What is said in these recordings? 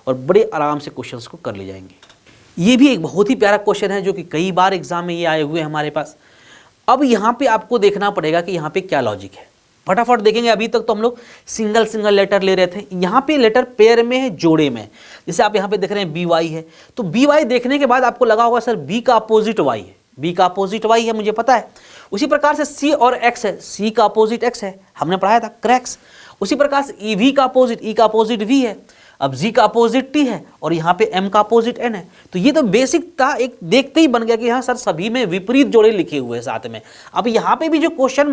और बड़े आराम से क्वेश्चंस को कर ले जाएंगे। ये भी एक बहुत ही प्यारा क्वेश्चन है जो कि कई बार एग्जाम में ये आए हुए हैं हमारे पास। अब यहाँ पे आपको देखना पड़ेगा कि यहाँ पे क्या लॉजिक है, फटाफट देखेंगे। अभी तक तो हम लोग सिंगल सिंगल लेटर ले रहे थे, यहाँ पे लेटर पेयर में है, जोड़े में है। जैसे आप यहाँ पे देख रहे हैं बी वाई है, तो बी वाई देखने के बाद आपको लगा होगा सर बी का अपोजिट वाई है, बी का अपोजिट वाई है, मुझे पता है। उसी प्रकार से सी और एक्स है, सी का अपोजिट एक्स है, हमने पढ़ाया था क्रैक्स। उसी प्रकार से ई वी का अपोजिट, ई का अपोजिट वी है, अब जी का अपोजिट टी है और यहाँ पे एम का अपोजिट एन है। तो ये तो बेसिक था, एक देखते ही बन गया कि हाँ सर सभी में विपरीत जोड़े लिखे हुए हैं साथ में। अब यहाँ पे भी जो क्वेश्चन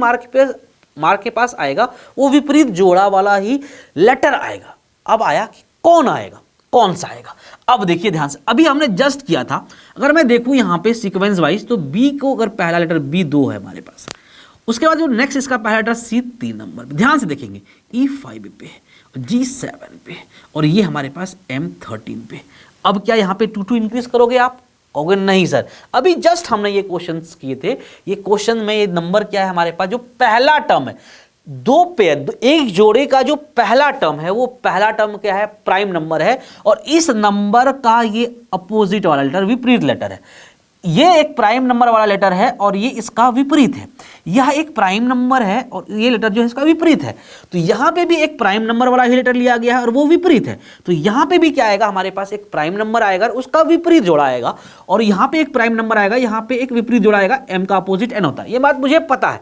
मार्क के पास आएगा वो विपरीत जोड़ा वाला ही लेटर आएगा। अब आया कि कौन आएगा, कौन सा आएगा। अब देखिए ध्यान से, अभी हमने जस्ट किया था, अगर मैं देखूं यहाँ पे सीक्वेंस वाइज तो बी को अगर पहला लेटर बी 2 है हमारे पास, उसके बाद जो नेक्स्ट इसका पहला लेटर सी 3 नंबर पे, ध्यान से देखेंगे ई 5 पे, जी 7 पे और ये हमारे पास एम 13 पे। अब क्या यहाँ पे 2 इंक्रीज करोगे आप? कहोगे नहीं सर, अभी जस्ट हमने ये क्वेश्चंस किए थे, ये क्वेश्चन में ये नंबर क्या है हमारे पास, जो पहला टर्म है, दो पेयर, एक जोड़े का जो पहला टर्म है वो पहला टर्म क्या है, प्राइम नंबर है और इस नंबर का ये अपोजिट वाला लेटर विपरीत लेटर है। ये एक प्राइम नंबर वाला लेटर है और ये इसका विपरीत है। यह एक प्राइम नंबर है और ये लेटर जो है इसका विपरीत है। तो यहाँ पे भी एक प्राइम नंबर वाला ही लेटर लिया गया है और वो विपरीत है। तो यहाँ पे भी क्या आएगा, हमारे पास एक प्राइम नंबर आएगा और उसका विपरीत जोड़ा आएगा और यहाँ पे एक प्राइम नंबर आएगा, यहाँ पे एक विपरीत जोड़ा आएगा, एम का अपोजिट एन होता है। ये बात मुझे पता है।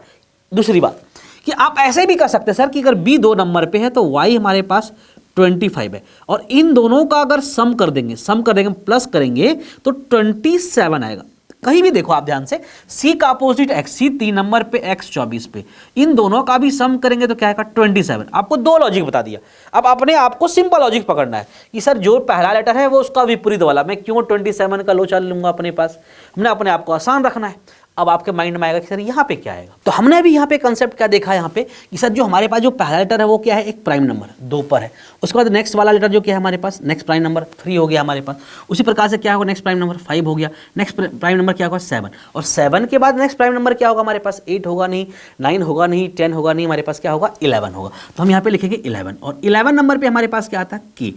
दूसरी बात कि आप ऐसे भी कर सकते हैं सर कि अगर बी 2 नंबर पे है तो वाई हमारे पास 25 है और इन दोनों का अगर सम कर देंगे प्लस करेंगे तो 27 आएगा। कहीं भी देखो आप ध्यान से, सी का अपोजिट एक्स, सी 3 नंबर पे, एक्स 24 पे, इन दोनों का भी सम करेंगे तो क्या आएगा 27। आपको दो लॉजिक बता दिया। अब अपने आपको सिंपल लॉजिक पकड़ना है कि सर जो पहला लेटर है वो उसका विपरीत वाला, मैं क्यों 27 का लोचा लूंगा अपने पास, हमने अपने आप को आसान रखना है। अब आपके माइंड में आएगा कि सर यहाँ पे क्या आएगा, तो हमने अभी यहाँ पे कंसेप्ट क्या देखा यहाँ पे कि सर जो हमारे पास जो पहला लेटर है वो क्या है, एक प्राइम नंबर 2 पर है। उसके बाद नेक्स्ट वाला लेटर जो क्या है हमारे पास, नेक्स्ट प्राइम नंबर 3 हो गया हमारे पास। उसी प्रकार से क्या होगा, नेक्स्ट प्राइम नंबर 5 हो गया, नेक्स्ट प्राइम नंबर क्या होगा 7 और 7 के बाद नेक्स्ट प्राइम नंबर क्या होगा हमारे पास, 8 होगा नहीं, 9 होगा नहीं, 10 होगा नहीं, हमारे पास क्या होगा 11 होगा। तो हम यहाँ पे लिखेंगे 11 और 11 नंबर पे हमारे पास क्या आता है,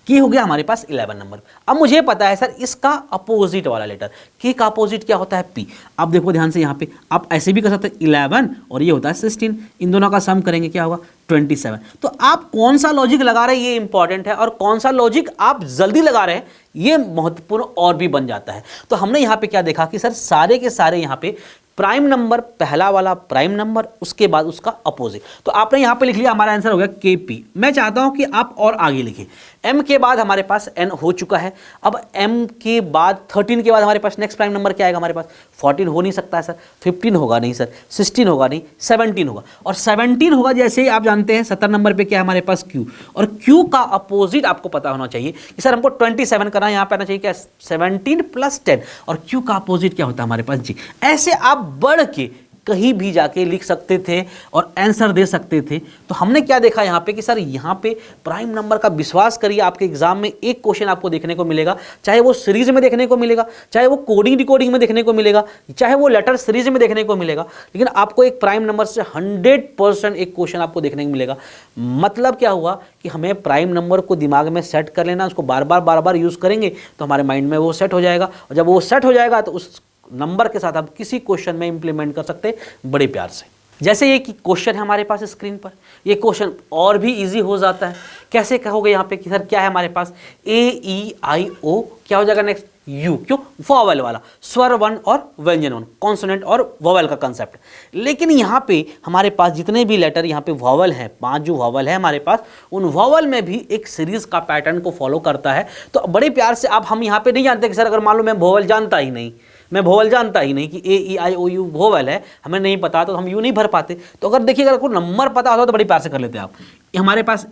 के हो गया हमारे पास 11 नंबर। अब मुझे पता है सर इसका अपोजिट वाला लेटर, के का अपोजिट क्या होता है, पी। अब देखो ध्यान से, यहाँ पे आप ऐसे भी कर सकते हैं 11 और ये होता है 16, इन दोनों का सम करेंगे क्या होगा 27। तो आप कौन सा लॉजिक लगा रहे हैं ये इंपॉर्टेंट है और कौन सा लॉजिक आप जल्दी लगा रहे हैं ये महत्वपूर्ण और भी बन जाता है। तो हमने यहाँ पे क्या देखा कि सर सारे के सारे यहाँ पे प्राइम नंबर, पहला वाला प्राइम नंबर, उसके बाद उसका अपोजिट। तो आपने यहाँ पे लिख लिया, हमारा आंसर हो गया के पी। मैं चाहता हूँ कि आप और आगे लिखें। एम के बाद हमारे पास एन हो चुका है। अब एम के बाद 13 के बाद हमारे पास नेक्स्ट प्राइम नंबर क्या आएगा हमारे पास, 14 हो नहीं सकता है सर, 15 होगा नहीं सर, 16 होगा नहीं, 17 होगा। और 17 होगा जैसे ही आप जानते हैं 17 नंबर पे क्या है हमारे पास क्यू, और क्यू का अपोजिट आपको पता होना चाहिए कि सर हमको 27 करना, यहाँ पे आना चाहिए क्या 17 + 10 और क्यू का अपोजिट क्या होता है हमारे पास जी। ऐसे आप बढ़ के कहीं भी जाके लिख सकते थे और आंसर दे सकते थे। तो हमने क्या देखा यहाँ पे कि सर यहाँ पे प्राइम नंबर का विश्वास करिए, आपके एग्जाम में एक क्वेश्चन आपको देखने को मिलेगा, चाहे वो सीरीज में देखने को मिलेगा, चाहे वो कोडिंग डिकोडिंग में देखने को मिलेगा, चाहे वो लेटर सीरीज में देखने को मिलेगा, लेकिन आपको एक प्राइम नंबर से 100% एक क्वेश्चन आपको देखने को मिलेगा। मतलब क्या हुआ कि हमें प्राइम नंबर को दिमाग में सेट कर लेना, उसको बार बार यूज़ करेंगे तो हमारे माइंड में वो सेट हो जाएगा और जब वो सेट हो जाएगा तो उस नंबर के साथ आप किसी क्वेश्चन में इंप्लीमेंट कर सकते हैं बड़े प्यार से। जैसे ये क्वेश्चन है हमारे पास स्क्रीन पर, ये क्वेश्चन और भी इजी हो जाता है। कैसे कहोगे यहाँ पे कि सर क्या है हमारे पास, AEIO क्या हो जाएगा नेक्स्ट, यू, क्यों, वॉवेल वाला, स्वर 1 और व्यंजन 1, कॉन्सोनेंट और वॉवेल का कंसेप्ट। लेकिन यहाँ पे हमारे पास जितने भी लेटर यहाँ पे वॉवेल हैं, 5 जो वॉवेल है हमारे पास, उन वॉवेल में भी एक सीरीज का पैटर्न को फॉलो करता है। तो बड़े प्यार से आप, हम यहाँ पे नहीं जानते कि सर अगर मान लो मैं वॉवेल जानता ही नहीं, मैं वोवेल जानता ही नहीं कि AEIOU वोवेल है, हमें नहीं पता तो हम यू नहीं भर पाते। तो अगर देखिए अगर कोई नंबर पता होता तो बड़ी प्यार से कर लेते आप। ये हमारे पास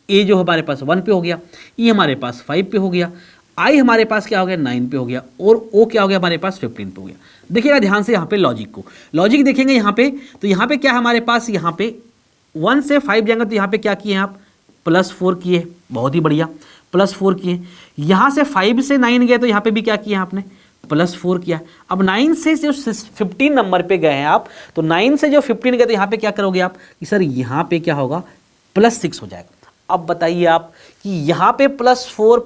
A जो हमारे पास 1 पे हो गया, E हमारे पास 5 पे हो गया, I हमारे पास क्या हो गया 9 पे हो गया और O क्या हो गया हमारे पास 15 पे हो गया। देखिएगा ध्यान से यहाँ पे लॉजिक को, लॉजिक देखेंगे यहाँ पे, तो यहाँ पे क्या है हमारे पास, यहाँ पे 1 से 5 जाएंगे तो यहाँ पे क्या किए हैं आप, +4 किए, बहुत ही बढ़िया, +4 किए। यहाँ से 5 से 9 गए तो यहाँ पे भी क्या किया आपने, +4 किया। अब 9 से जो 15 नंबर पे गए हैं आप, तो 9 से जो 15 गए तो यहाँ पे क्या करोगे आप कि सर यहाँ पे क्या होगा +6 हो जाएगा। अब बताइए आप कि यहाँ पे +4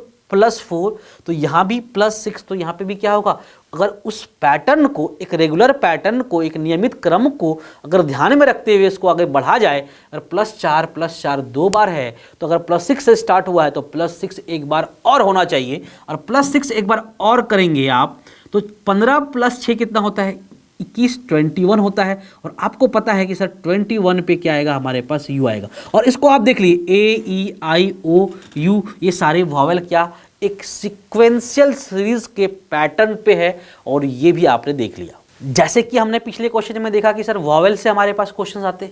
तो यहाँ भी +6, तो यहाँ पे भी क्या होगा? अगर उस पैटर्न को, एक रेगुलर पैटर्न को, एक नियमित क्रम को अगर ध्यान में रखते हुए इसको आगे बढ़ा जाए, अगर +4 2 बार है, तो अगर +6 से स्टार्ट हुआ है तो +6 एक बार और होना चाहिए, और +6 एक बार और करेंगे आप तो 15 + 6 कितना होता है? 21, 21 होता है। और आपको पता है कि सर 21 पे क्या आएगा? हमारे पास यू आएगा। और इसको आप देख लीजिए, A-E-I-O-U, ये सारे वॉवेल क्या एक सीक्वेंशियल सीरीज के पैटर्न पे है, और ये भी आपने देख लिया। जैसे कि हमने पिछले क्वेश्चन में देखा कि सर वॉवेल से हमारे पास क्वेश्चन आते हैं।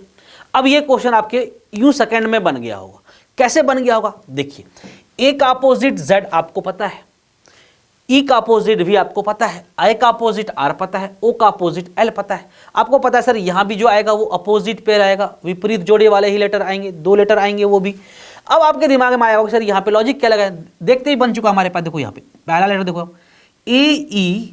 अब ये क्वेश्चन आपके यूं सेकंड में बन गया होगा। कैसे बन गया होगा? देखिए, ए का अपोजिट Z आपको पता है, ई का अपोजिट V आपको पता है, आई का अपोजिट R पता है, O का अपोजिट L पता है। आपको पता है सर यहाँ भी जो आएगा वो अपोजिट पेयर आएगा, विपरीत जोड़े वाले ही लेटर आएंगे, 2 लेटर आएंगे वो भी। अब आपके दिमाग में आया होगा सर यहाँ पे लॉजिक क्या लगा है? देखते ही बन चुका हमारे पास। देखो यहाँ पे पहला लेटर देखो, A-E-I-O,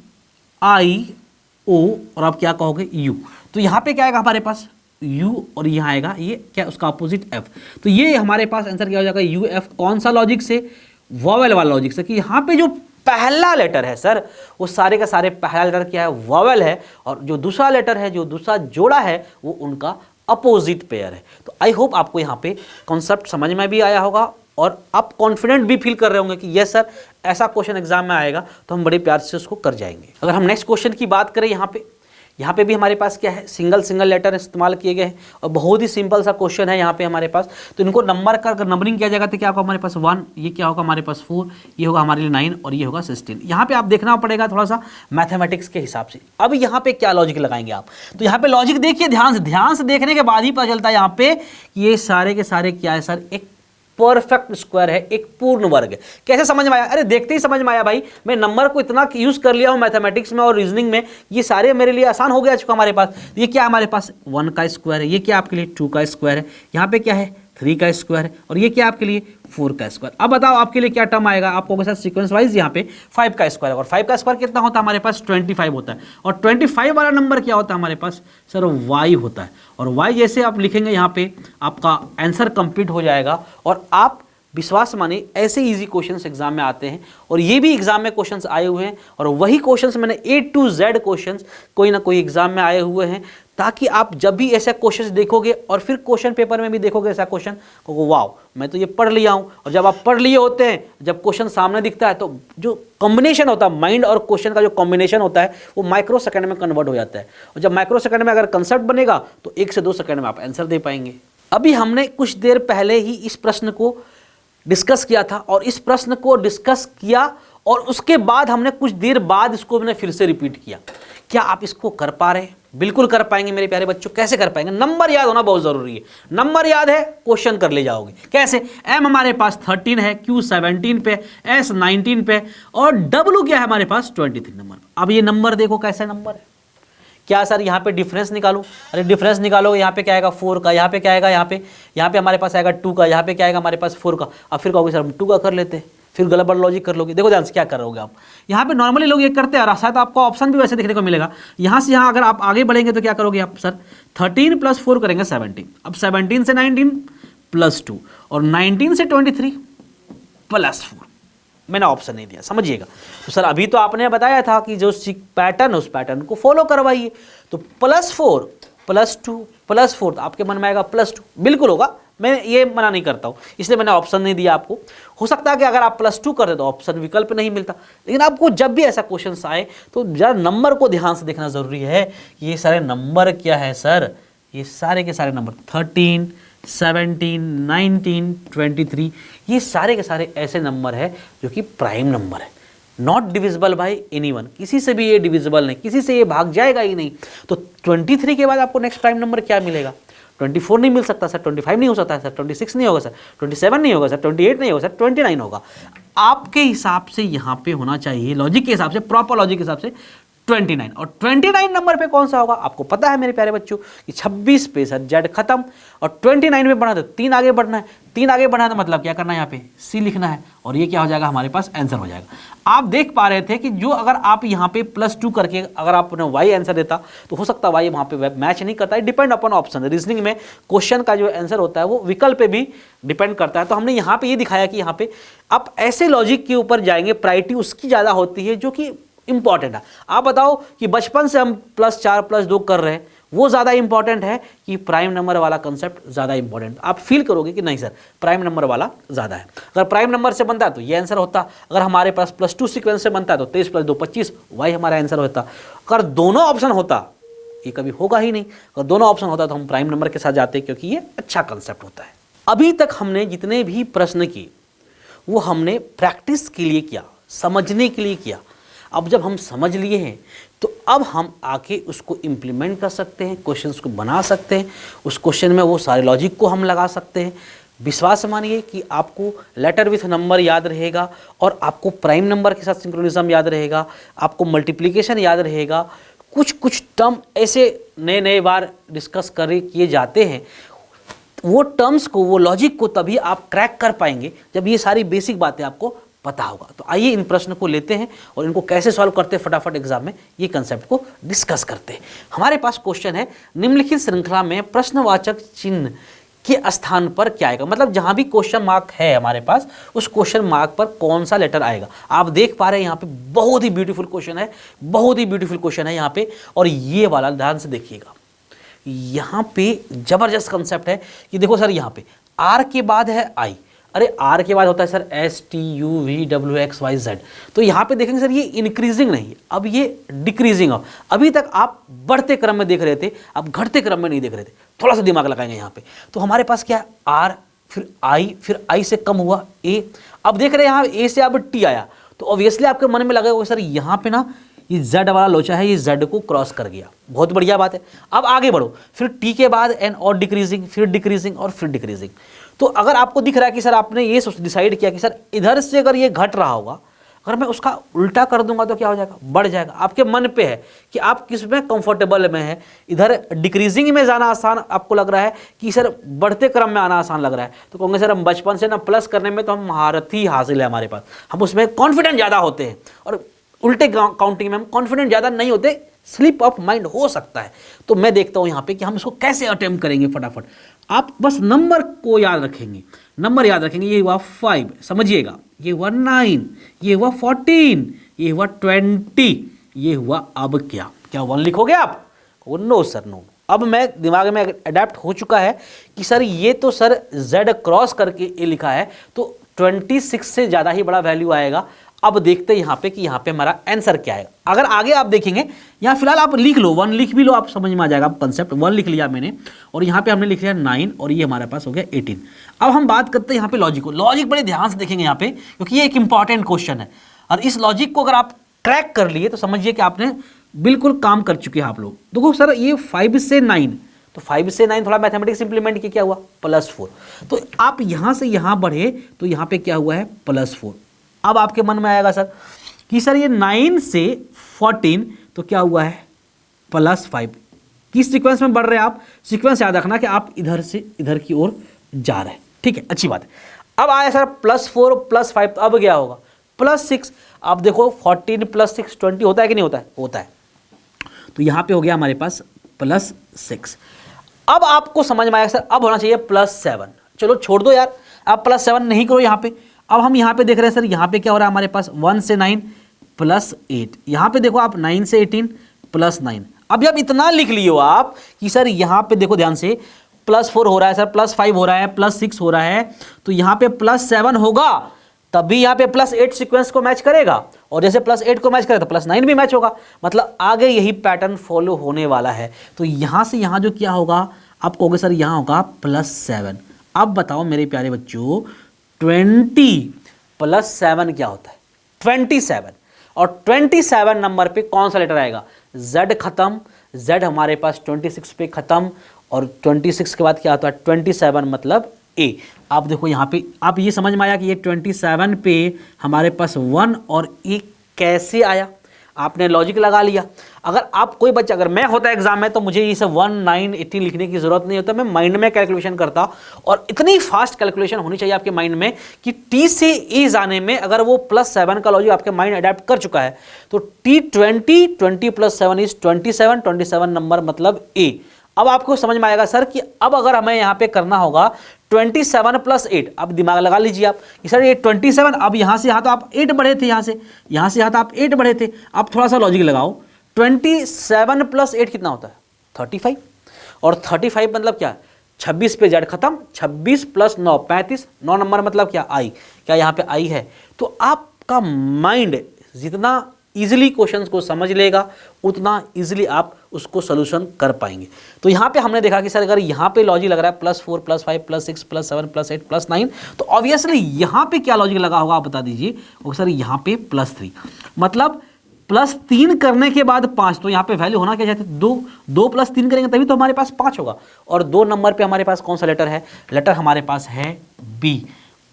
और आप क्या कहोगे? U। तो यहाँ पे क्या आएगा हमारे पास? U, और यहाँ आएगा ये क्या? उसका अपोजिट F। तो ये हमारे पास आंसर क्या हो जाएगा? UF। कौन सा लॉजिक से? वॉवेल वाला लॉजिक से, कि यहाँ पे जो पहला लेटर है सर, वो सारे का सारे पहला लेटर क्या है? वॉवेल है, और जो दूसरा लेटर है, जो दूसरा जोड़ा है, वो उनका अपोजिट पेयर है। तो आई होप आपको यहाँ पे कॉन्सेप्ट समझ में भी आया होगा, और आप कॉन्फिडेंट भी फील कर रहे होंगे कि यस सर, ऐसा क्वेश्चन एग्जाम में आएगा तो हम बड़े प्यार से उसको कर जाएंगे। अगर हम नेक्स्ट क्वेश्चन की बात करें, यहाँ पे भी हमारे पास क्या है? सिंगल लेटर इस्तेमाल किए गए हैं, और बहुत ही सिंपल सा क्वेश्चन है यहाँ पे हमारे पास। तो इनको नंबर का अगर नंबरिंग किया जाएगा तो क्या होगा हमारे पास? 1, ये क्या होगा हमारे पास? 4, ये होगा हमारे लिए 9, और ये होगा 16। यहाँ पे आप देखना पड़ेगा थोड़ा सा मैथमेटिक्स के हिसाब से। अब यहाँ पे क्या लॉजिक लगाएंगे आप? तो यहाँ पे लॉजिक देखिए ध्यान से देखने के बाद ही पता चलता है यहाँ पे ये सारे के सारे क्या है सर? एक परफेक्ट स्क्वायर है, एक पूर्ण वर्ग है। कैसे समझ में आया? अरे देखते ही समझ में आया भाई, मैं नंबर को इतना यूज कर लिया हूं मैथमेटिक्स में और रीजनिंग में, ये सारे मेरे लिए आसान हो गया चुका हमारे पास। ये क्या हमारे पास? 1 का स्क्वायर है, ये क्या आपके लिए 2 का स्क्वायर है, यहाँ पे क्या है? 3 का स्क्वायर है, और ये क्या आपके लिए? 4 का स्क्वायर। अब बताओ आपके लिए क्या टर्म आएगा? आपको सर सीक्वेंस वाइज यहाँ पे 5 का स्क्वायर, और 5 का स्क्वायर कितना होता है हमारे पास? 25 होता है। और 25 वाला नंबर क्या होता है हमारे पास? सर y होता है। और y जैसे आप लिखेंगे यहाँ पे, आपका आंसर कंप्लीट हो जाएगा। और आप विश्वास मानिए, ऐसे इजी क्वेश्चंस एग्जाम में आते हैं, और ये भी एग्जाम में क्वेश्चंस आए हुए हैं, और वही क्वेश्चंस मैंने A to Z क्वेश्चंस कोई ना कोई एग्जाम में आए हुए हैं, ताकि आप जब भी ऐसे क्वेश्चंस देखोगे और फिर क्वेश्चन पेपर में भी देखोगे ऐसा क्वेश्चन, को वाओ मैं तो ये पढ़ लिया हूँ। और जब आप पढ़ लिए होते हैं, जब क्वेश्चन सामने दिखता है, तो जो कॉम्बिनेशन होता है माइंड और क्वेश्चन का, जो कॉम्बिनेशन होता है, वो माइक्रो सेकंड में कन्वर्ट हो जाता है। और जब माइक्रो सेकंड में अगर कंसेप्ट बनेगा तो 1 से 2 सेकंड में आप आंसर दे पाएंगे। अभी हमने कुछ देर पहले ही इस प्रश्न को डिस्कस किया था, और इस प्रश्न को डिस्कस किया और उसके बाद हमने कुछ देर बाद इसको मैंने फिर से रिपीट किया। क्या आप इसको कर पा रहे हैं? बिल्कुल कर पाएंगे मेरे प्यारे बच्चों। कैसे कर पाएंगे? नंबर याद होना बहुत जरूरी है। नंबर याद है, क्वेश्चन कर ले जाओगे। कैसे? M हमारे पास 13 है, Q 17 पे, S 19 पे, और W क्या है हमारे पास? 23 नंबर। अब ये नंबर देखो कैसे नंबर है। क्या सर यहाँ पे डिफरेंस निकालो? अरे डिफरेंस निकालो, यहाँ पे क्या आएगा? 4 का, यहाँ पे क्या आएगा? यहाँ पे हमारे पास आएगा 2 का, यहाँ पे क्या आएगा हमारे पास? 4 का। अब फिर कहोगे सर हम 2 का कर लेते हैं, फिर गलत लॉजिक कर लोगे। देखो ध्यान से क्या करोगे आप। यहाँ पे नॉर्मली लोग ये करते हैं, शायद आपको ऑप्शन भी वैसे देखने को मिलेगा। यहाँ से यहाँ अगर आप आगे बढ़ेंगे तो क्या करोगे आप? सर 13 + 4 करेंगे 17। अब 17 से 19 + 2, और 19 से 23 + 4। मैंने ऑप्शन नहीं दिया, समझिएगा। तो सर अभी तो आपने बताया था कि जो पैटर्न है उस पैटर्न को फॉलो करवाइए। तो +4 + 2 + 4, तो आपके मन में आएगा +2, बिल्कुल होगा। मैं ये मना नहीं करता हूँ, इसलिए मैंने ऑप्शन नहीं दिया आपको। हो सकता है कि अगर आप +2 कर दे तो ऑप्शन विकल्प नहीं मिलता, लेकिन आपको जब भी ऐसा क्वेश्चन आए तो जरा नंबर को ध्यान से देखना जरूरी है। ये सारे नंबर क्या है सर? ये सारे के सारे नंबर 13, 17, 19, 23, ये सारे के सारे ऐसे नंबर है जो कि प्राइम नंबर है, नॉट डिविजिबल बाय एनीवन। किसी से भी ये डिविजिबल नहीं, किसी से ये भाग जाएगा ही नहीं। तो 23 के बाद आपको नेक्स्ट प्राइम नंबर क्या मिलेगा? 24 नहीं मिल सकता सर, 25 नहीं हो सकता है सर, 26 नहीं होगा सर, 27 नहीं होगा सर, 28 नहीं होगा सर, 29 होगा। आपके हिसाब से यहाँ पे होना चाहिए, लॉजिक के हिसाब से, प्रॉपर लॉजिक के हिसाब से 29 और 29 नंबर पे कौन सा होगा, आपको पता है मेरे प्यारे बच्चों कि 26 पे सर जेड खत्म और 29 पे बढ़ा तो 3 आगे बढ़ना है, 3 आगे बढ़ना है तो मतलब क्या करना है, यहाँ पे सी लिखना है और ये क्या हो जाएगा, हमारे पास आंसर हो जाएगा। आप देख पा रहे थे कि जो अगर आप यहाँ पे +2 करके अगर आपने वाई आंसर देता तो हो सकता है वाई वहाँ पे मैच नहीं करता है, डिपेंड अपॉन ऑप्शन। रीजनिंग में क्वेश्चन का जो आंसर होता है वो विकल्प पे भी डिपेंड करता है। तो हमने यहाँ पे ये दिखाया कि यहाँ पे आप ऐसे लॉजिक के ऊपर जाएंगे, प्रायोरिटी उसकी ज़्यादा होती है जो कि इंपॉर्टेंट है। आप बताओ कि बचपन से हम +4 +2 कर रहे हैं, वो ज़्यादा इंपॉर्टेंट है कि प्राइम नंबर वाला कंसेप्ट ज़्यादा इंपॉर्टेंट। आप फील करोगे कि नहीं सर प्राइम नंबर वाला ज़्यादा है। अगर प्राइम नंबर से बनता है तो ये आंसर होता, अगर हमारे पास +2 सीक्वेंस से बनता है तो 23 + 2 25 वाई हमारा आंसर होता। अगर दोनों ऑप्शन होता, ये कभी होगा ही नहीं, अगर दोनों ऑप्शन होता तो हम प्राइम नंबर के साथ जाते, क्योंकि ये अच्छा कंसेप्ट होता है। अभी तक हमने जितने भी प्रश्न किए वो हमने प्रैक्टिस के लिए किया, समझने के लिए किया। अब जब हम समझ लिए हैं तो अब हम आके उसको इम्प्लीमेंट कर सकते हैं, क्वेश्चंस को बना सकते हैं, उस क्वेश्चन में वो सारे लॉजिक को हम लगा सकते हैं। विश्वास मानिए कि आपको लेटर विथ नंबर याद रहेगा और आपको प्राइम नंबर के साथ सिंक्रोनिज्म याद रहेगा, आपको मल्टीप्लिकेशन याद रहेगा। कुछ कुछ टर्म ऐसे नए नए बार डिस्कस किए जाते हैं, वो टर्म्स को, वो लॉजिक को तभी आप क्रैक कर पाएंगे जब ये सारी बेसिक बातें आपको पता होगा। तो आइए इन प्रश्न को लेते हैं और इनको कैसे सॉल्व करते हैं फटाफट एग्जाम में, ये कंसेप्ट को डिस्कस करते हैं। हमारे पास क्वेश्चन है, निम्नलिखित श्रृंखला में प्रश्नवाचक चिन्ह के स्थान पर क्या आएगा। मतलब जहां भी क्वेश्चन मार्क है हमारे पास, उस क्वेश्चन मार्क पर कौन सा लेटर आएगा। आप देख पा रहे हैं यहाँ पे बहुत ही ब्यूटीफुल क्वेश्चन है, बहुत ही ब्यूटीफुल क्वेश्चन है यहाँ पे। और ये वाला ध्यान से देखिएगा, यहाँ पे जबरदस्त कंसेप्ट है कि देखो सर यहाँ पे आर के बाद है आई, अरे आर के बाद होता है सर STUVWXYZ। तो यहाँ पे देखेंगे सर ये इंक्रीजिंग नहीं है, अब ये डिक्रीजिंग है। अभी तक आप बढ़ते क्रम में देख रहे थे, अब घटते क्रम में नहीं देख रहे थे। थोड़ा सा दिमाग लगाएंगे यहाँ पे। तो हमारे पास क्या है, आर फिर आई से कम हुआ ए। अब देख रहे हैं यहाँ ए से अब टी आया, तो ऑब्वियसली आपके मन में लगेगा सर यहाँ पे ना ये Z वाला लोचा है, ये Z को क्रॉस कर गया, बहुत बढ़िया बात है। अब आगे बढ़ो, फिर टी के बाद एन और डिक्रीजिंग, फिर डिक्रीजिंग और फिर डिक्रीजिंग। तो अगर आपको दिख रहा है कि सर आपने ये डिसाइड किया कि सर इधर से अगर ये घट रहा होगा, अगर मैं उसका उल्टा कर दूंगा तो क्या हो जाएगा, बढ़ जाएगा। आपके मन पे है कि आप किस में कंफर्टेबल में है, इधर डिक्रीजिंग में जाना आसान आपको लग रहा है कि सर बढ़ते क्रम में आना आसान लग रहा है। तो कहोगे सर हम बचपन से ना प्लस करने में तो हम महारत ही हासिल है हमारे पास, हम उसमें कॉन्फिडेंट ज़्यादा होते हैं, और उल्टे काउंटिंग में हम कॉन्फिडेंट ज़्यादा नहीं होते, स्लिप ऑफ माइंड हो सकता है। तो मैं देखता हूँ यहाँ पे कि हम इसको कैसे अटेम्प्ट करेंगे फटाफट। आप बस नंबर को याद रखेंगे, नंबर याद रखेंगे। ये हुआ 5, समझिएगा, ये हुआ 9, ये हुआ 14, ये हुआ 20, ये हुआ अब क्या 1 लिखोगे आप? No sir no. अब मैं दिमाग में अडेप्ट हो चुका है कि सर ये तो सर Z क्रॉस करके ए लिखा है, तो 26 से ज़्यादा ही बड़ा वैल्यू आएगा। अब देखते हैं यहाँ पे कि यहाँ पे हमारा आंसर क्या है। अगर आगे आप देखेंगे, यहाँ फिलहाल आप लिख लो, 1 लिख भी लो, आप समझ में आ जाएगा कंसेप्ट। 1 लिख लिया मैंने, और यहाँ पे हमने लिख लिया 9, और ये हमारे पास हो गया 18। अब हम बात करते हैं यहाँ पे लॉजिक को। लॉजिक बड़े ध्यान से देखेंगे यहाँ पे, क्योंकि ये एक इंपॉर्टेंट क्वेश्चन है, और इस लॉजिक को अगर आप क्रैक कर लिए तो समझिए कि आपने बिल्कुल काम कर चुके हैं आप लोग। देखो सर ये 5 से 9, तो 5 से 9 थोड़ा मैथमेटिक्स इंप्लीमेंट किया, क्या हुआ +4। तो आप यहाँ से यहाँ बढ़े तो यहाँ पे क्या हुआ है +4। अब आपके मन में आएगा सर कि सर ये 9 से 14 तो क्या हुआ है +5। किस सीक्वेंस में बढ़ रहे हैं आप? सीक्वेंस याद रखना कि आप इधर से इधर की ओर जा रहे हैं, ठीक है, अच्छी बात है। अब आया सर +4 +5, तो अब क्या होगा +6। अब देखो 14 + 6 20 होता है कि नहीं होता है? होता है। तो यहाँ पे हो गया हमारे पास +6। अब आपको समझ में आया सर अब होना चाहिए +7। चलो छोड़ दो यार, आप +7 नहीं करो यहाँ पे। अब हम यहाँ पे देख रहे हैं सर यहाँ पे क्या हो रहा है हमारे पास 1 से 9 +8। यहाँ पे देखो आप 9 से 18 +9। अब जब इतना लिख लिए हो आप कि सर यहाँ पे देखो ध्यान से +4 हो रहा है सर, +5 हो रहा है, +6 हो रहा है, तो यहाँ पे +7 होगा, तभी यहाँ पे +8 सीक्वेंस को मैच करेगा, और जैसे +8 को मैच करे तो +9 भी मैच होगा। मतलब आगे यही पैटर्न फॉलो होने वाला है। तो यहाँ से यहाँ जो क्या होगा, आप कहोगे सर यहाँ होगा +7। अब बताओ मेरे प्यारे बच्चों 20 + 7 क्या होता है? 27। और 27 नंबर पे कौन सा लेटर आएगा? Z खत्म, Z हमारे पास 26 पे खत्म, और 26 के बाद क्या होता है 27 मतलब A। आप देखो यहाँ पे आप ये समझ में आया कि ये 27 पे हमारे पास 1 और A कैसे आया। आपने लॉजिक लगा लिया। अगर आप कोई बच्चा, अगर मैं होता एग्जाम में तो मुझे ये सब 1 9 18 लिखने की जरूरत नहीं होता, मैं माइंड में कैलकुलेशन करता, और इतनी फास्ट कैलकुलेशन होनी चाहिए आपके माइंड में कि टी से ए जाने में अगर वो +7 का लॉजिक आपके माइंड अडेप्ट कर चुका है तो T20 20 + 7 इज 27, 27 नंबर मतलब ए। अब आपको समझ में आएगा सर कि अब अगर हमें यहाँ पे करना होगा 27 + 8, अब दिमाग लगा लीजिए आप कि सर ये 27, अब यहाँ से यहाँ तो आप 8 बढ़े थे, यहाँ से यहाँ तो आप 8 बढ़े थे, अब थोड़ा सा लॉजिक लगाओ, 27 + 8 कितना होता है 35, और 35 मतलब क्या, 26 पे जेड खत्म, 26 + 9 35, 9 नंबर मतलब क्या आई, क्या यहाँ पे आई है। तो आपका माइंड जितना इजीली क्वेश्चंस को समझ लेगा उतना इजीली आप उसको सोल्यूशन कर पाएंगे। तो यहाँ पे हमने देखा कि सर अगर यहाँ पे लॉजिक लग रहा है +4 +5 +6 +7 +8 +9, तो ऑब्वियसली यहाँ पे क्या लॉजिक लगा होगा आप बता दीजिए। और सर यहाँ पे +3 मतलब +3 करने के बाद 5, तो यहाँ पे वैल्यू होना क्या चाहते हैं 2, 2 + 3 करेंगे तभी तो हमारे पास 5 होगा। और 2 नंबर पे हमारे पास कौन सा लेटर है, लेटर हमारे पास है बी।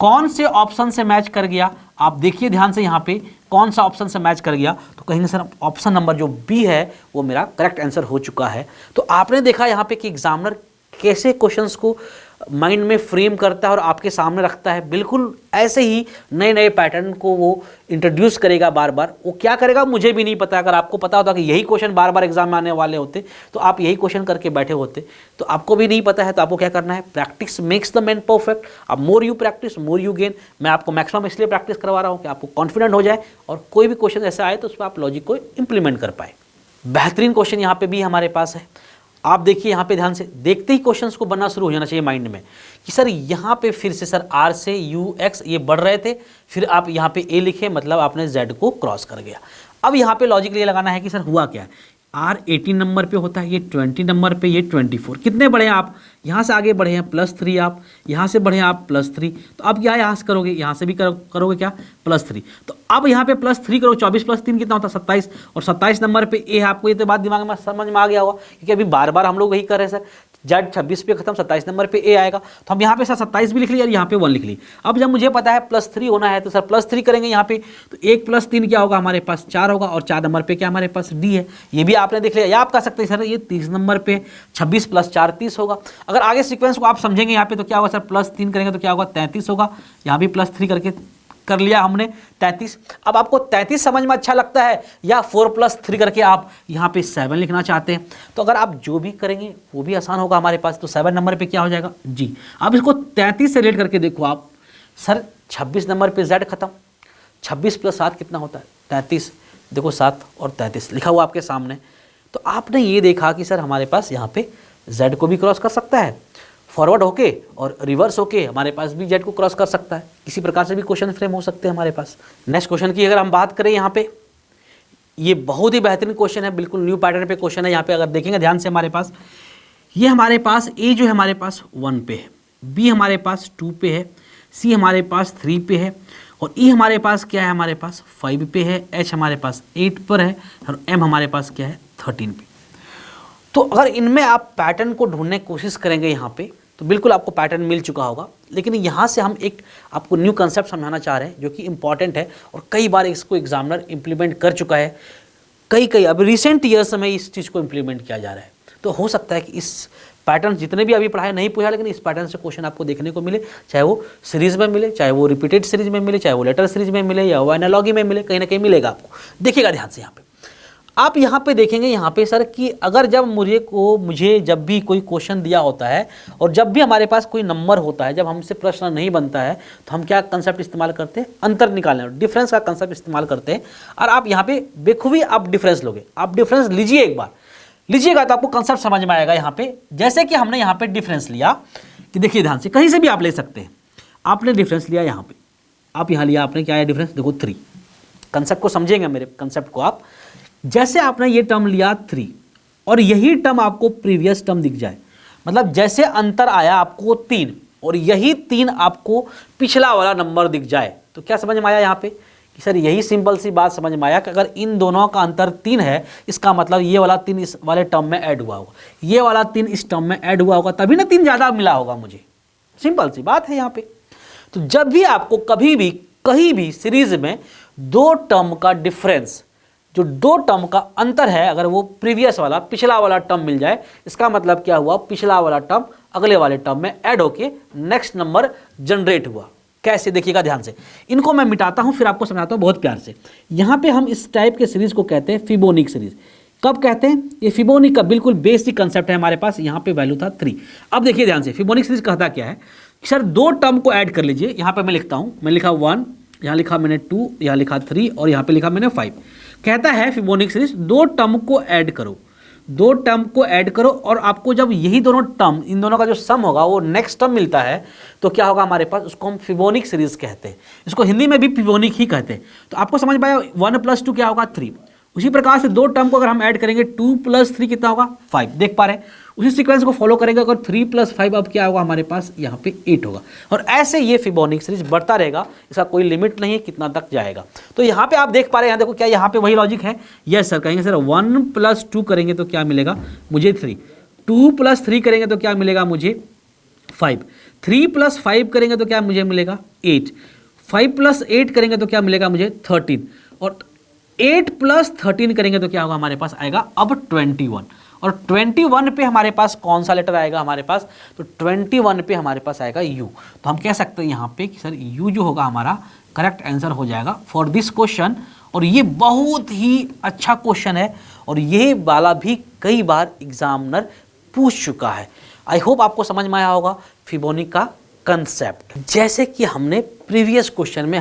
कौन से ऑप्शन से मैच कर गया, आप देखिए ध्यान से यहाँ पे कौन सा ऑप्शन से मैच कर गया, तो कहीं ना सर ऑप्शन नंबर जो बी है वो मेरा करेक्ट आंसर हो चुका है। तो आपने देखा यहाँ पे कि एग्जामिनर कैसे क्वेश्चंस को माइंड में फ्रेम करता है और आपके सामने रखता है। बिल्कुल ऐसे ही नए नए पैटर्न को वो इंट्रोड्यूस करेगा बार बार। वो क्या करेगा मुझे भी नहीं पता, अगर आपको पता होता कि यही क्वेश्चन बार बार एग्जाम में आने वाले होते तो आप यही क्वेश्चन करके बैठे होते। तो आपको भी नहीं पता है तो आपको क्या करना है, practice makes the man perfect. अब more you practice more you gain. मैं आपको मैक्सिमम इसलिए प्रैक्टिस करवा रहा हूँ कि आपको कॉन्फिडेंट हो जाए और कोई भी क्वेश्चन ऐसा आए तो उस पर आप लॉजिक को इंप्लीमेंट कर पाए। बेहतरीन क्वेश्चन यहाँ पे भी हमारे पास है। आप देखिए यहाँ पे ध्यान से, देखते ही क्वेश्चंस को बनना शुरू हो जाना चाहिए माइंड में कि सर यहाँ पे फिर से सर R से U X ये बढ़ रहे थे, फिर आप यहाँ पे A लिखे मतलब आपने Z को क्रॉस कर गया। अब यहाँ पे लॉजिक ये लगाना है कि सर हुआ क्या है, R 18 नंबर पे होता है, ये 20 नंबर पे, ये 24। कितने बढ़े हैं आप, यहाँ से आगे बढ़े हैं +3, आप यहाँ से बढ़े हैं आप +3, तो अब क्या यहाँ से करोगे, यहाँ से भी करोगे क्या +3, तो अब यहाँ पे +3 करो, 24 + 3 कितना होता है 27, और 27 नंबर पे ए है। आपको ये तो बात दिमाग में समझ में आ गया होगा क्योंकि अभी बार बार हम लोग वही कर रहे हैं सर, जेड 26 पे खत्म, 27 नंबर पे ए आएगा, तो हम यहाँ पे सर 27 भी लिख ली और यहाँ पे 1 लिख ली। अब जब मुझे पता है +3 होना है तो सर +3 करेंगे यहाँ पे, तो 1 + 3 क्या होगा हमारे पास 4 होगा, और 4 नंबर पे क्या हमारे पास डी है, ये भी आपने देख लिया। या आप कह सकते हैं सर ये 30 नंबर पे 26 + 4 30 होगा। अगर आगे सीक्वेंस को आप समझेंगे यहाँ पे तो क्या होगा सर +3 करेंगे तो क्या होगा 33 होगा, यहाँ भी +3 करके कर लिया हमने 33। अब आपको 33 समझ में अच्छा लगता है या 4 + 3 करके आप यहाँ पे 7 लिखना चाहते हैं, तो अगर आप जो भी करेंगे वो भी आसान होगा हमारे पास। तो 7 नंबर पे क्या हो जाएगा जी। अब इसको 33 से रिलेट करके देखो आप, सर 26 नंबर पे Z खत्म, 26 + 7 कितना होता है 33, देखो 7 और 33 लिखा हुआ आपके सामने। तो आपने ये देखा कि सर हमारे पास यहाँ पे Z को भी क्रॉस कर सकता है, फॉरवर्ड होके और रिवर्स होके हमारे पास भी जेड को क्रॉस कर सकता है। किसी प्रकार से भी क्वेश्चन फ्रेम हो सकते हैं हमारे पास। नेक्स्ट क्वेश्चन की अगर हम बात करें यहाँ पे, ये बहुत ही बेहतरीन क्वेश्चन है, बिल्कुल न्यू पैटर्न पे क्वेश्चन है। यहाँ पे अगर देखेंगे ध्यान से हमारे पास ये हमारे पास ए जो है हमारे पास 1 पे है, बी हमारे पास 2 पे है, सी हमारे पास 3 पे है, और ई हमारे पास क्या है हमारे पास 5 पे है, एच हमारे पास 8 पर है, और एम हमारे पास क्या है 13 पे। तो अगर इनमें आप पैटर्न को ढूंढने की कोशिश करेंगे यहाँ पे तो बिल्कुल आपको पैटर्न मिल चुका होगा। लेकिन यहाँ से हम एक आपको न्यू कंसेप्ट समझाना चाह रहे हैं जो कि इंपॉर्टेंट है और कई बार इसको एग्जामिनर इंप्लीमेंट कर चुका है। कई अब रिसेंट ईयर्स में इस चीज़ को इंप्लीमेंट किया जा रहा है। तो हो सकता है कि इस पैटर्न जितने भी अभी पढ़ाए नहीं पूछा, लेकिन इस पैटर्न से क्वेश्चन आपको देखने को मिले, चाहे वो सीरीज में मिले, चाहे वो रिपीटेड सीरीज में मिले, चाहे वो लेटर सीरीज में मिले या वो एनालॉगी में मिले, कहीं ना कहीं मिलेगा आपको। देखिएगा ध्यान से यहाँ पे, आप यहाँ पे देखेंगे यहाँ पे सर कि अगर जब मुझे जब भी कोई क्वेश्चन दिया होता है और जब भी हमारे पास कोई नंबर होता है, जब हमसे प्रश्न नहीं बनता है तो हम क्या कंसेप्ट इस्तेमाल करते हैं, अंतर निकालने, डिफरेंस का कंसेप्ट इस्तेमाल करते हैं। और आप यहाँ पे बेखूबी आप डिफरेंस लोगे, आप डिफरेंस लीजिए, एक बार लीजिएगा तो आपको कंसेप्ट समझ में आएगा। यहाँ पे जैसे कि हमने यहाँ पे डिफरेंस लिया कि देखिए ध्यान से, कहीं से भी आप ले सकते हैं। आपने डिफरेंस लिया यहाँ पे, आप यहाँ लिया आपने, क्या है डिफरेंस, देखो 3। कंसेप्ट को समझेंगे मेरे कंसेप्ट को आप, जैसे आपने ये टर्म लिया 3 और यही टर्म आपको प्रीवियस टर्म दिख जाए, मतलब जैसे अंतर आया आपको 3 और यही 3 आपको पिछला वाला नंबर दिख जाए, तो क्या समझ में आया यहाँ पे कि सर यही सिंपल सी बात समझ में आया कि अगर इन दोनों का अंतर 3 है, इसका मतलब ये वाला 3 इस वाले टर्म में ऐड हुआ होगा, ये वाला 3 इस टर्म में ऐड हुआ होगा, तभी ना 3 ज़्यादा मिला होगा मुझे। सिंपल सी बात है यहाँ पे। तो जब भी आपको कभी भी कहीं भी सीरीज में 2 टर्म का डिफरेंस जो दो टर्म का अंतर है, अगर वो प्रीवियस वाला पिछला वाला टर्म मिल जाए, इसका मतलब क्या हुआ, पिछला वाला टर्म अगले वाले टर्म में ऐड होके नेक्स्ट नंबर जनरेट हुआ। कैसे, देखिएगा ध्यान से, इनको मैं मिटाता हूं फिर आपको समझाता हूं बहुत प्यार से। यहां पे हम इस टाइप के सीरीज को कहते हैं फिबोनिक सीरीज। कब कहते हैं, ये फिबोनिक का बिल्कुल बेसिक कंसेप्ट है हमारे पास। यहां पे वैल्यू था 3। अब देखिए ध्यान से, फिबोनिक सीरीज कहता क्या है, सर दो टर्म को ऐड कर लीजिए। यहां पे मैं लिखता हूं, मैं लिखा 1, यहां लिखा मैंने 2, यहां लिखा 3 और यहां पे लिखा मैंने 5। कहता है फिबोनिक सीरीज दो टर्म को ऐड करो, दो टर्म को ऐड करो और आपको जब यही दोनों टर्म, इन दोनों का जो सम होगा वो नेक्स्ट टर्म मिलता है तो क्या होगा हमारे पास, उसको हम फिबोनिक सीरीज कहते हैं। इसको हिंदी में भी फिबोनिक ही कहते हैं। तो आपको समझ में आया, 1 + 2 क्या होगा 3। उसी प्रकार से दो टर्म को अगर हम ऐड करेंगे 2 + 3 कितना होगा 5। देख पा रहे हैं, उसी सीक्वेंस को फॉलो करेंगे। अगर 3 + 5 अब क्या होगा हमारे पास, यहाँ पे 8 होगा। और ऐसे ये फिबोनिक सीरीज बढ़ता रहेगा, इसका कोई लिमिट नहीं है कितना तक जाएगा। तो यहाँ पे आप देख पा रहे हैं, देखो क्या यहाँ पे वही लॉजिक है। यस सर, कहेंगे सर 1 + 2 करेंगे तो क्या मिलेगा मुझे 3, 2 + 3 करेंगे तो क्या मिलेगा मुझे 5, 3 + 5 करेंगे तो क्या मुझे मिलेगा 8, 5 + 8 करेंगे तो क्या मिलेगा मुझे 13 और 8 + 13 करेंगे तो क्या होगा हमारे पास आएगा अब 21। और 21 पे हमारे पास कौन सा लेटर आएगा हमारे पास, तो 21 पे हमारे पास आएगा यू। तो हम कह सकते हैं यहाँ पे कि सर यू जो होगा हमारा करेक्ट आंसर हो जाएगा फॉर दिस क्वेश्चन। और ये बहुत ही अच्छा क्वेश्चन है और ये वाला भी कई बार एग्जामिनर पूछ चुका है। आई होप आपको समझ में आया होगा फिबोनिक का कंसेप्ट। जैसे कि हमने प्रीवियस क्वेश्चन में